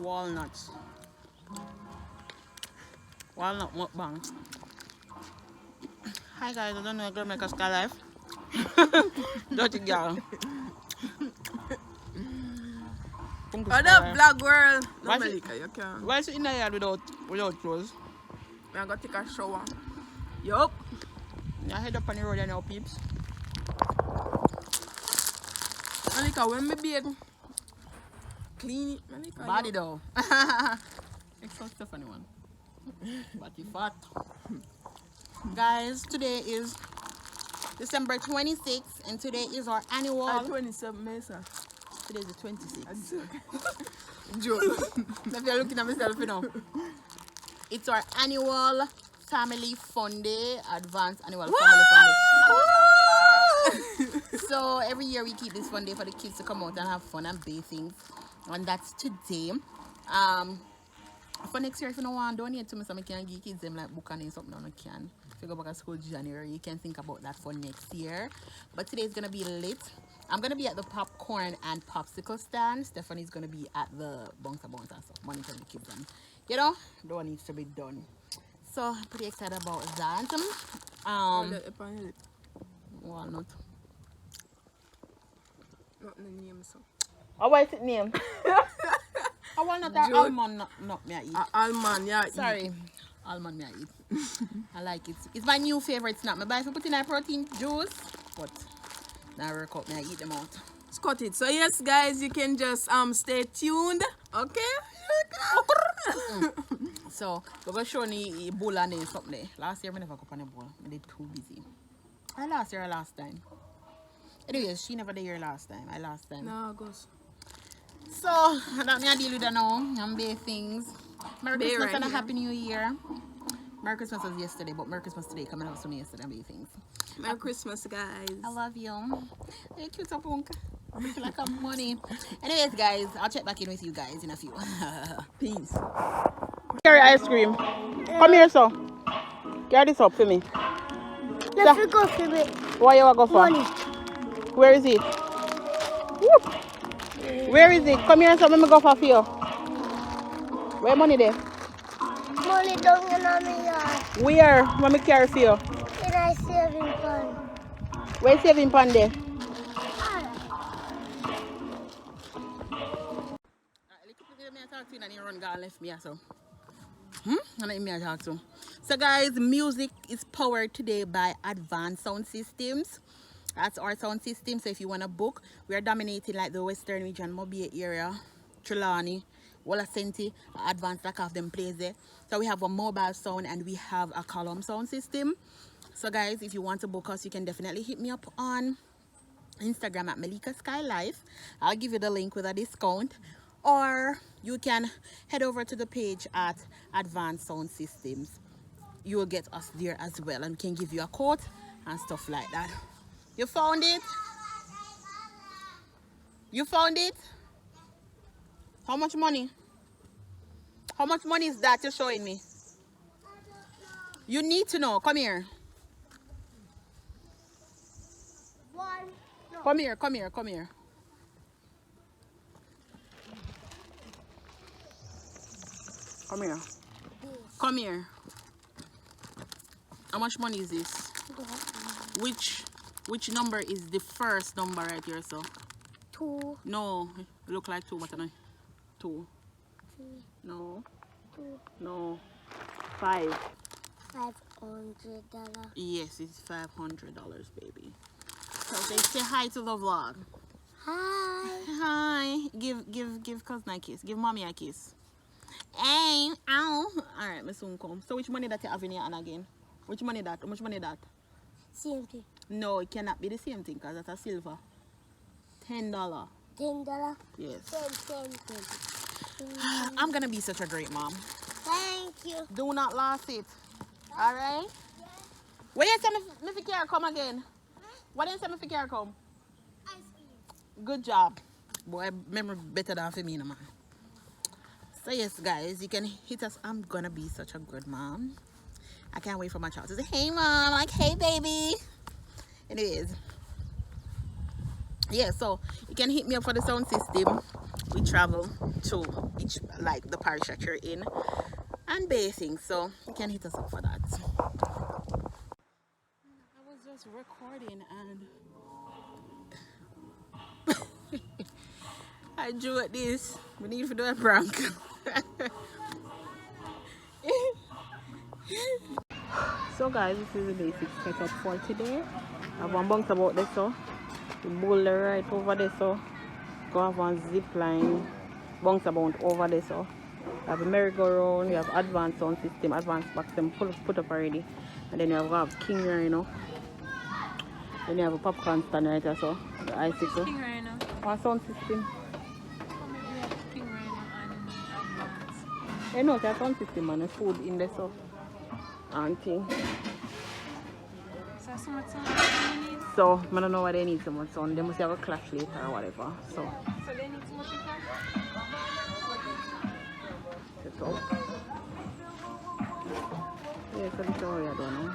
walnuts. Walnut mukbang. Hi guys, I don't know, I'm gonna make a Skylife. Dirty girl. What up, vlog world? No, Melica, you can. Why is it in the yard without clothes? I'm gonna take a shower. Yup. I head up on the road now, peeps. Melica, when me bake, clean it, Melica. Body though. It's so Stephanie one. Body fat. Guys, today is December 26th and today is our annual. 27 Mesa. Today is the 26th. Joke. If you're looking at myself, you know. It's our annual family fun day, advanced annual family fun day. So every year we keep this fun day for the kids to come out and have fun and bathing. And that's today. For next year, if you don't want to donate to me, so I can give kids them like book and something on a can. If you go back to school January, you can think about that for next year. But today is gonna be lit. I'm gonna be at the popcorn and popsicle stand. Stephanie's gonna be at the bouncer and stuff, monitoring the kids and you know, the one needs to be done. So I'm pretty excited about that. Walnut. Not the name, so. Oh, what is it name? I walnut or almond not me I eat. Almond, yeah. Sorry. Almond me I eat. I like it. It's my new favorite snack. I buy if I put in a protein juice, but now work out me I eat them out. Cut it. So yes guys, you can just stay tuned. Okay? So we're gonna show me a bowl and something there. Last year I never got on a bowl. I did too busy. I last year or last time. Anyways, she never did here last time. I last time. No, goes. So that me I deal with that now. I'm bare things. Merry Christmas right and a here. Happy New Year. Merry Christmas was yesterday, but Merry Christmas today coming out soon yesterday and bare things. Merry Christmas guys. I love you. You're cute up, Punk. I feel like I'm money. Anyways, guys, I'll check back in with you guys in a few. Peace. Carry ice cream. Come here, so. Carry this up for me. Let's go for it. What you want to go for? Money. Where is it? Whoop. Where is it? Come here, so let me go for you. Where money there? Money down in my yard. Where? Let me carry for you. In I saving fund. Where is saving pan there? So guys, music is powered today by Advanced Sound Systems. That's our sound system. So if you want to book, we are dominating like the Western region, Mobile area, Trelawney, Walla Senti, Advanced, like half them plays there. So we have a mobile sound and we have a column sound system. So guys, if you want to book us, you can definitely hit me up on Instagram at MELICASKYLIFE. I'll give you the link with a discount. Or you can head over to the page at Advanced Sound Systems. You will get us there as well and can give you a quote and stuff like that. You found it? You found it? How much money? How much money is that you're showing me? You need to know. Come here. Come here, come here, come here. Come here. Come here. How much money is this? Which number is the first number right here, so? 2. No, look like 2, but I know. 2. 3. No. 2. No. 5. $500. Yes, it's $500, baby. So say hi to the vlog. Hi. Hi. Give cousin a kiss. Give mommy a kiss. Hey, ow. Alright, me soon come. So which money that you have in your hand again? Which money that? How much money that? Same thing. No, it cannot be the same thing because that's a silver. $10. $10. Yes. 10. I'm gonna be such a great mom. Thank you. Do not lose it. Alright? Where you say me fi care come again? What do you say me fi care come? Ice cream. Good job. Boy, memory better than for me, no man. So yes, guys, you can hit us. I'm gonna be such a good mom. I can't wait for my child to say, hey mom, like hey baby. Anyways, yeah, so you can hit me up for the sound system. we travel to each, like the parish that you're in, and bathing, so you can hit us up for that. I was just recording and I drew at this. We need to do a prank. So guys, this is the basic setup for today. I have one bounce about this, so the boulder right over there, so go have one zip line bounce about over there, so you have a merry-go-round, you have advanced sound system, advanced box them put up already, and then you have king here, you know. Then you have a popcorn stand right there, so the icicle. King Rhino. What sound system? King Rhino and advance. You know, there's sound system and food in there, so auntie. So much sound you need? So I don't know why they need so much sound. They must have a clash later or whatever. So they need so much sound? set up. Yeah, so this is what I don't know.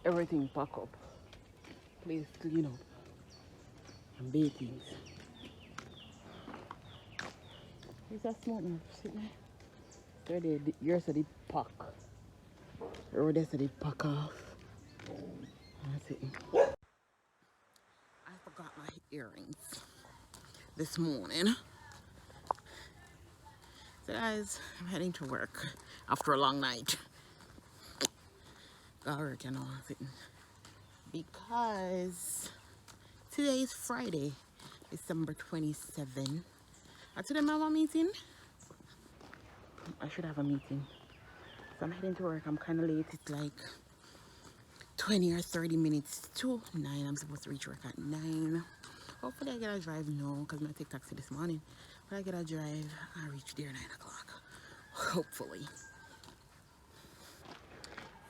Everything pack up. Please clean up. And bake things. Is that smoke now? Sit there. Yours are the pack. Or there's the pack off. That's it. I forgot my earrings this morning. So guys, I'm heading to work after a long night. Got work, you know, because today is Friday, December 27. Today I have a meeting. I should have a meeting. So I'm heading to work. I'm kind of late. It's like 20 or 30 minutes to 9. I'm supposed to reach work at 9. Hopefully I get a drive now because I'm going to take taxi this morning. But I get a drive, I reach there 9 o'clock. Hopefully.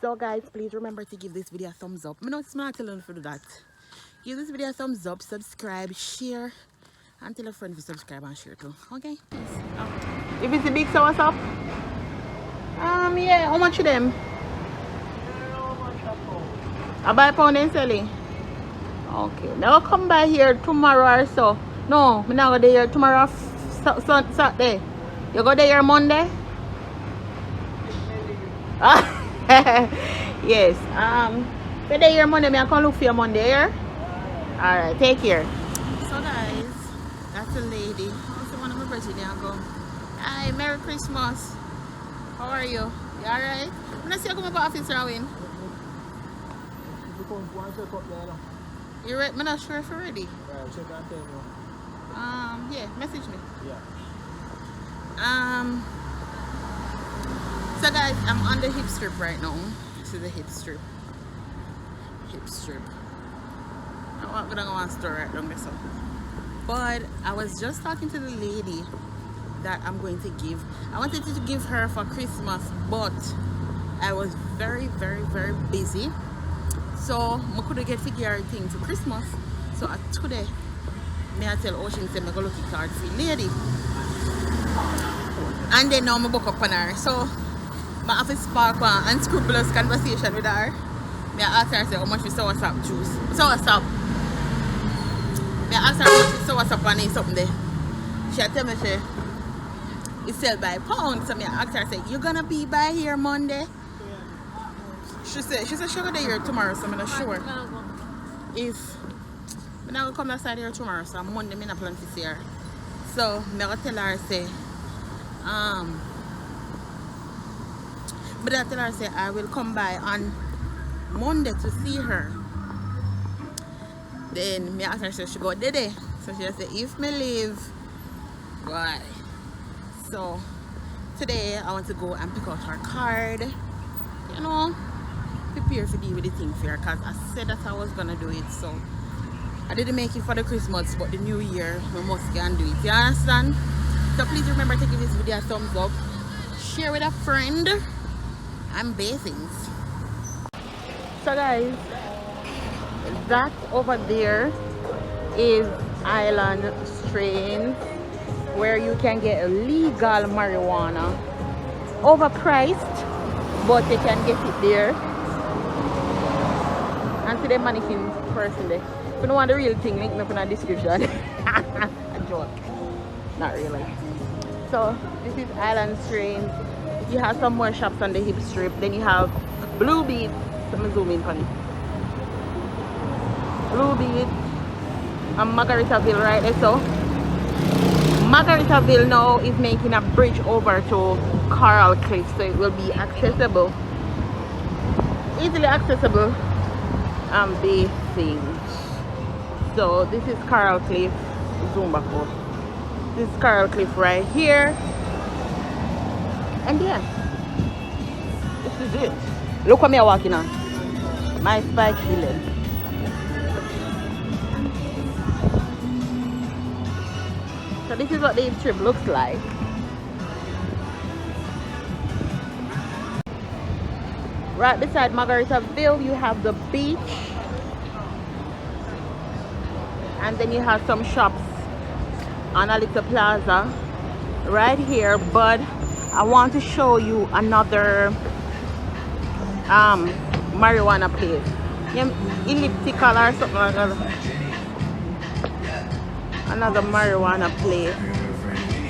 So guys, please remember to give this video a thumbs up. I know it's not telling you to do that. Give this video a thumbs up, subscribe, share, and tell a friend to subscribe and share too. Okay? Peace. If it's a big, so what's up? Yeah, how much of them? I buy pound and selling. Okay, now I'll come by here tomorrow or so. No, I'm not go there tomorrow Saturday. You go there Monday? Yes. So there here Monday, I can look for you Monday here. Alright, take care. So guys, that's a lady. Also one of my Brazilian go. Hi, Merry Christmas. How are you? You alright? I'm not see you come up office Rawin. You ready? I'm not sure if you're ready. Yeah, message me. Yeah. So guys, I'm on the hip strip right now. This is the hip strip. Hip strip. I'm gonna go on store right down there. So. But I was just talking to the lady that I'm going to give. I wanted to give her for Christmas, but I was very busy. So I couldn't get figure thing to Christmas. So today, may I tell Ocean say I go look at card for lady. And then now I book up on her. So I have to spark one unscrupulous conversation with her. I ask her say how much we soursop juice. Soursop. I ask her how much we soursop and something there. She tell me she it's sold by pound. So I ask her say you gonna be by here Monday? She said she's gonna be here tomorrow, so I'm not sure. If I'm not gonna come outside here tomorrow, so Monday I'm not planning to see her. So I'm gonna tell her say but I tell her say I will come by on Monday to see her. Then me ask her say she go there. So she say if me leave, why? So today I want to go and pick out her card. You know, prepare for deal with the thing for her, because I said that I was gonna do it. So I didn't make it for the Christmas, but the new year we must go and do it. You understand? So please remember to give this video a thumbs up, share with a friend, and bathings. So guys, that over there is Island Strains, where you can get legal marijuana, overpriced, but you can get it there. And to the mannequin person there. If you don't want the real thing, link me up in the description. A joke. Not really. So this is Island Strains. You have some more shops on the hip strip. Then you have Blvd. Let me zoom in on it. Blvd and Margaritaville right there. So Margaritaville now is making a bridge over to Coral Cliff, so it will be accessible, easily accessible and bathing. So this is Coral Cliff. Zoom back up. This is Coral Cliff right here. And yeah, this is it. Look what I'm walking on. My spike healing. So this is what the trip looks like. Right beside Margaritaville, you have the beach. And then you have some shops on a little plaza right here. But I want to show you another marijuana place. Elliptical or something like that. Another marijuana place.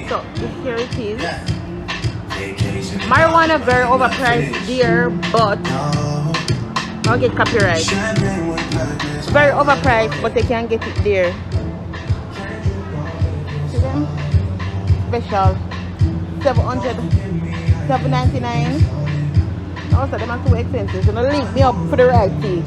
So here it is. Marijuana very overpriced there, but I'll get copyright. Very overpriced, but they can get it there. See them? Special. $700, $7.99. Also, them are too expensive. So link me up for the right thing.